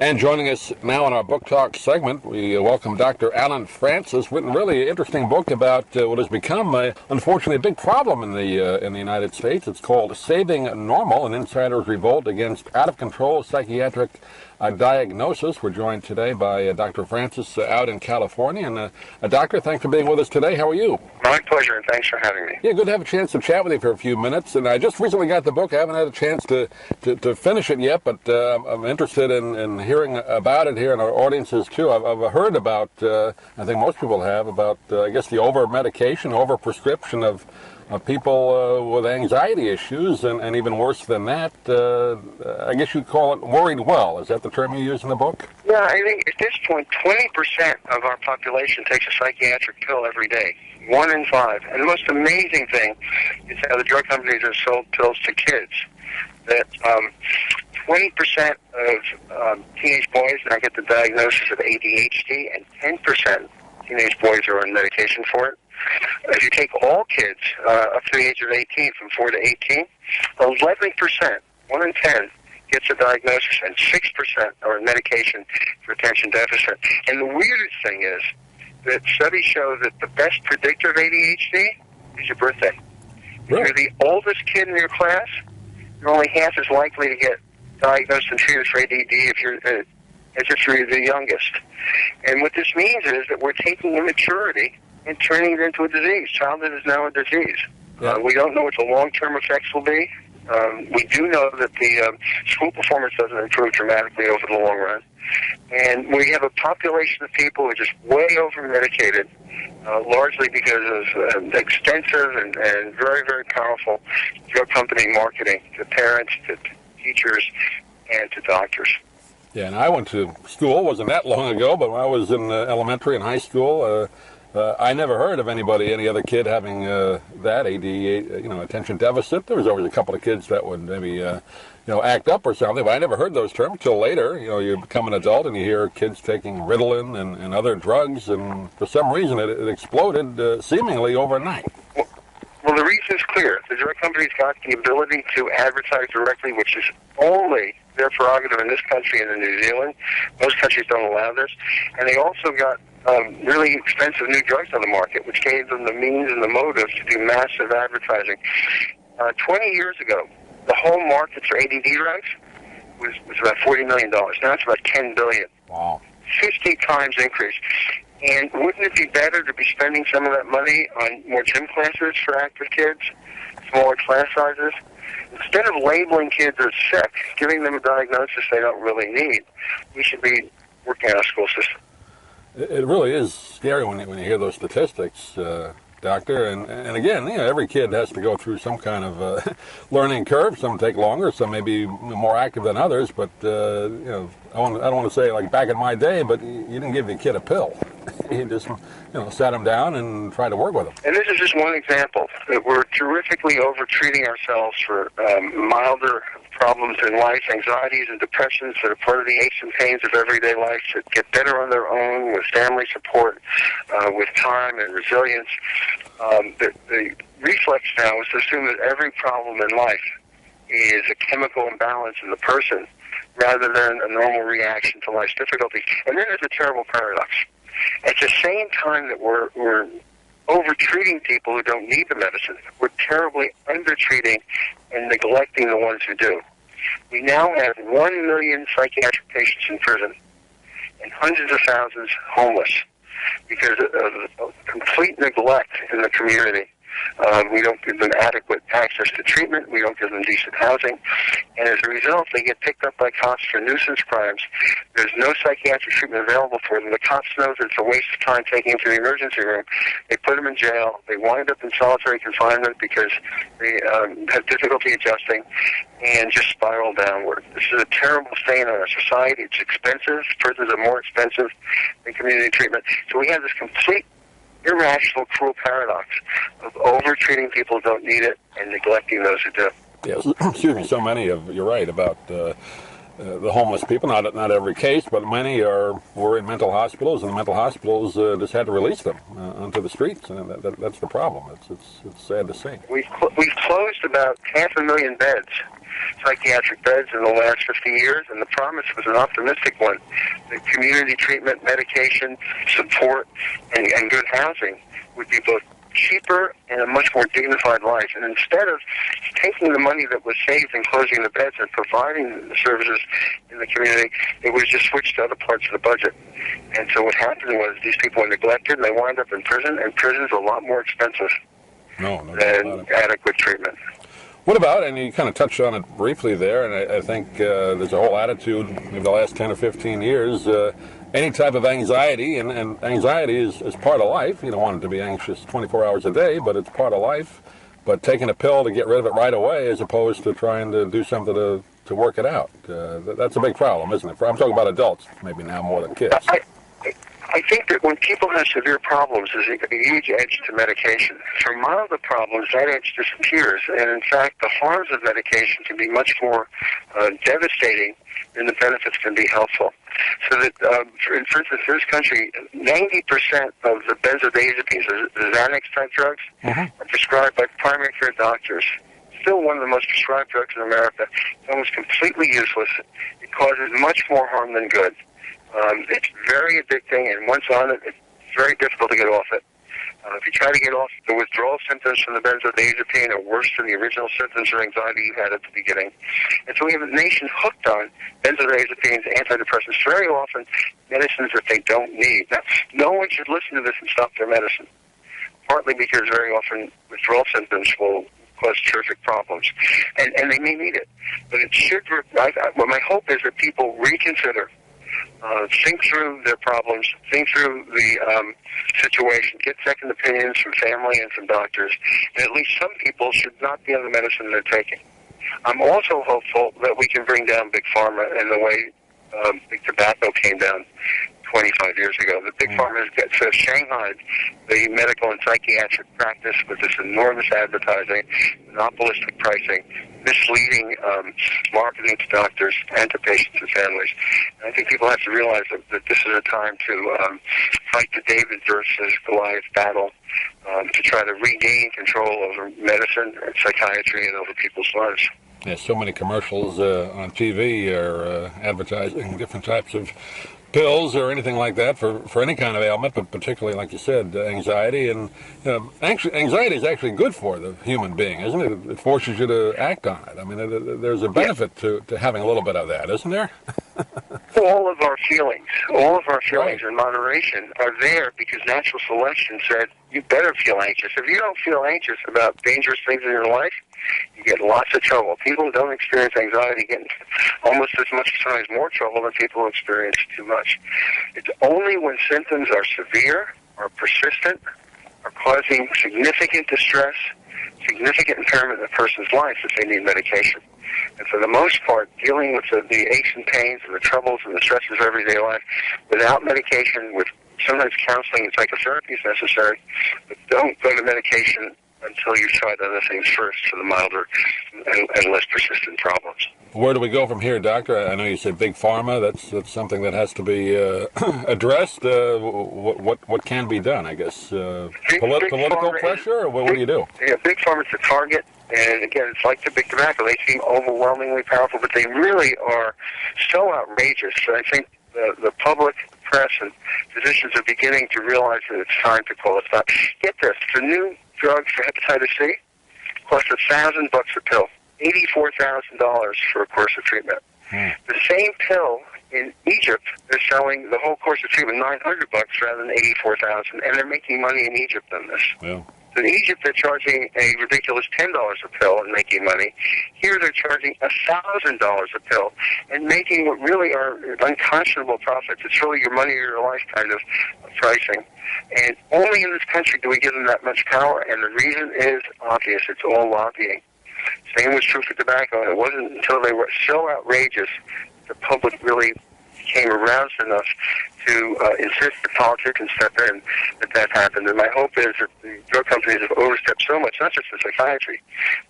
And joining us now in our book talk segment, we welcome Dr. Alan Francis, written a really interesting book about what has become, unfortunately, a big problem in the United States. It's called Saving Normal, an Insider's Revolt Against Out-of-Control Psychiatric Diagnosis. We're joined today by Dr. Francis out in California. And Doctor, thanks for being with us today. How are you? My pleasure, and thanks for having me. Yeah, good to have a chance to chat with you for a few minutes. And I just recently got the book. I haven't had a chance to finish it yet, but I'm interested in hearing about it here in our audiences, too. I've heard about, I think most people have, about, I guess, the over-medication, over-prescription of people with anxiety issues, and even worse than that, I guess you'd call it worried well. Is that the term you use in the book? Yeah, I think at this point, 20% of our population takes a psychiatric pill every day. 1 in 5. And the most amazing thing is how the drug companies have sold pills to kids. That 20% of teenage boys now get the diagnosis of ADHD, and 10% teenage boys are on medication for it. If you take all kids up to the age of 18, from 4 to 18, 11%, 1 in 10, gets a diagnosis, and 6% are on medication for attention deficit. And the weirdest thing is that studies show that the best predictor of ADHD is your birthday. Really? If you're the oldest kid in your class, you're only half as likely to get diagnosed and treated for ADD as if you're the youngest. And what this means is that we're taking immaturity and turning it into a disease. Childhood is now a disease. Yeah. We don't know what the long-term effects will be. We do know that the school performance doesn't improve dramatically over the long run. And we have a population of people who are just way over-medicated, largely because of extensive and very, very powerful drug company marketing to parents, to teachers, and to doctors. Yeah, and I went to school, wasn't that long ago, but when I was in elementary and high school, I never heard of any other kid having that ADD, attention deficit. There was always a couple of kids that would maybe, act up or something, but I never heard those terms till later. You become an adult and you hear kids taking Ritalin and other drugs, and for some reason it exploded seemingly overnight. Well, the reason is clear. The drug companies got the ability to advertise directly, which is only their prerogative in this country and in New Zealand. Most countries don't allow this. And they also got really expensive new drugs on the market, which gave them the means and the motive to do massive advertising. 20 years ago, the whole market for ADD drugs was about $40 million. Now it's about $10 billion. Wow. 50 times increase. And wouldn't it be better to be spending some of that money on more gym classes for active kids, smaller class sizes? Instead of labeling kids as sick, giving them a diagnosis they don't really need, we should be working on our school system. It really is scary when you hear those statistics, Doctor. And again, every kid has to go through some kind of learning curve. Some take longer, some may be more active than others. But I don't want to say like back in my day, but you didn't give the kid a pill. You just sat him down and tried to work with him. And this is just one example. We're terrifically over-treating ourselves for milder problems in life, anxieties and depressions that are part of the aches and pains of everyday life that get better on their own with family support, with time and resilience. The reflex now is to assume that every problem in life is a chemical imbalance in the person rather than a normal reaction to life's difficulties. And then there's a terrible paradox. At the same time that we're over-treating people who don't need the medicine, we're terribly under-treating and neglecting the ones who do. We now have 1 million psychiatric patients in prison and hundreds of thousands homeless because of complete neglect in the community. We don't give them adequate access to treatment. We don't give them decent housing. And as a result, they get picked up by cops for nuisance crimes. There's no psychiatric treatment available for them. The cops know that it's a waste of time taking them to the emergency room. They put them in jail. They wind up in solitary confinement because they have difficulty adjusting and just spiral downward. This is a terrible stain on our society. It's expensive. Prisons are more expensive than community treatment. So we have this complete irrational, cruel paradox of over-treating people who don't need it and neglecting those who do. Yes, excuse me, so many of, you're right, about the homeless people, not every case, but many were in mental hospitals, and the mental hospitals just had to release them onto the streets, and that's the problem. It's sad to see. We've closed about 500,000 beds psychiatric beds in the last 50 years, and the promise was an optimistic one. The community treatment, medication, support, and good housing would be both cheaper and a much more dignified life. And instead of taking the money that was saved and closing the beds and providing the services in the community, it was just switched to other parts of the budget. And so what happened was these people were neglected, and they wound up in prison, and prison's a lot more expensive than adequate treatment. What about, and you kind of touched on it briefly there, and I think there's a whole attitude in the last 10 or 15 years, any type of anxiety, and anxiety is part of life. You don't want it to be anxious 24 hours a day, but it's part of life. But taking a pill to get rid of it right away as opposed to trying to do something to work it out, that's a big problem, isn't it? I'm talking about adults, maybe now more than kids. I think that when people have severe problems, there's a huge edge to medication. For milder problems, that edge disappears. And in fact, the harms of medication can be much more devastating than the benefits can be helpful. So that, for instance, in this country, 90% of the benzodiazepines, the Xanax type drugs, are prescribed by primary care doctors. Still one of the most prescribed drugs in America. It's almost completely useless. It causes much more harm than good. It's very addicting, and once on it, it's very difficult to get off it. If you try to get off, the withdrawal symptoms from the benzodiazepine are worse than the original symptoms or anxiety you had at the beginning. And so we have a nation hooked on benzodiazepines, antidepressants, very often medicines that they don't need. Now, no one should listen to this and stop their medicine, partly because very often withdrawal symptoms will cause terrific problems. And they may need it. But it should, well, my hope is that people reconsider, think through their problems, think through the situation, get second opinions from family and from doctors, and at least some people should not be on the medicine they're taking. I'm also hopeful that we can bring down Big Pharma in the way Big Tobacco came down 25 years ago. The Big Pharma has shanghaied the medical and psychiatric practice with this enormous advertising, monopolistic pricing, misleading marketing to doctors and to patients and families. And I think people have to realize that this is a time to fight the David versus Goliath battle, to try to regain control over medicine and psychiatry and over people's lives. Yeah, so many commercials on TV are advertising different types of pills or anything like that for any kind of ailment, but particularly, like you said, anxiety. And anxiety is actually good for the human being, isn't it? It forces you to act on it. I mean, there's a benefit to having a little bit of that, isn't there? All of our feelings in moderation are there because natural selection said you better feel anxious. If you don't feel anxious about dangerous things in your life, you get lots of trouble. People who don't experience anxiety get almost as much, sometimes more trouble than people who experience too much. It's only when symptoms are severe, are persistent, are causing significant distress, significant impairment in a person's life that they need medication. And for the most part, dealing with the aches and pains and the troubles and the stresses of everyday life without medication, with sometimes counseling and psychotherapy is necessary, but don't go to medication until you've tried other things first for the milder and less persistent problems. Where do we go from here, Doctor? I know you said Big Pharma. That's something that has to be addressed. What can be done, I guess? Political pressure, or what do you do? Yeah, Big Pharma's the target. And again, it's like the Big Tobacco. They seem overwhelmingly powerful, but they really are so outrageous that I think the public, press, and physicians are beginning to realize that it's time to call it stop. Get this, the new drug for hepatitis C costs $1,000 a pill, $84,000 for a course of treatment. The same pill in Egypt, they're selling the whole course of treatment $900 rather than $84,000, and they're making money in Egypt on this. Yeah. So in Egypt, they're charging a ridiculous $10 a pill and making money. Here, they're charging $1,000 a pill and making what really are unconscionable profits. It's really your money or your life kind of pricing. And only in this country do we give them that much power, and the reason is obvious. It's all lobbying. Same was true for tobacco, and it wasn't until they were so outrageous the public really became aroused enough to insist that politics can step in, that happened. And my hope is that the drug companies have overstepped so much, not just in psychiatry,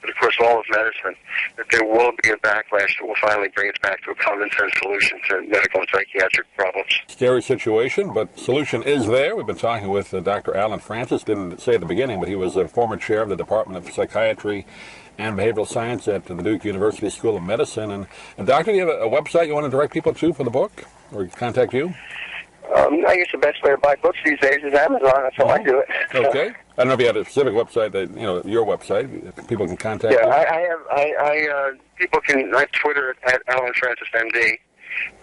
but of course all of medicine, that there will be a backlash that will finally bring us back to a common sense solution to medical and psychiatric problems. Scary situation, but solution is there. We've been talking with Dr. Alan Francis. Didn't say at the beginning, but he was a former chair of the Department of Psychiatry and Behavioral Science at the Duke University School of Medicine. And Doctor, do you have a website you want to direct people to for the book, or contact you? I guess the best way to buy books these days is Amazon. That's how I do it. Okay. I don't know if you have a specific website that, your website, people can contact you. Yeah, people can, I have Twitter at Alan Francis MD.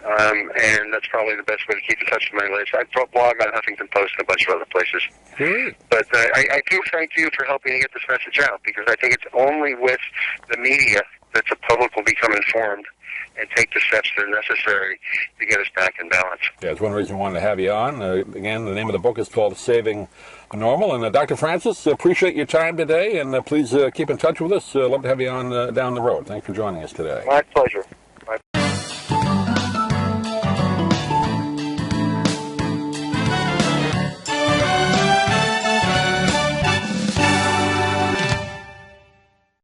And that's probably the best way to keep in touch with my list. I blog on Huffington Post and a bunch of other places. Great. But I do thank you for helping to get this message out, because I think it's only with the media that the public will become informed and take the steps that are necessary to get us back in balance. Yeah, it's one reason I wanted to have you on. Again, the name of the book is called Saving Normal. And Dr. Francis, appreciate your time today, and please keep in touch with us. Love to have you on down the road. Thanks for joining us today. My pleasure.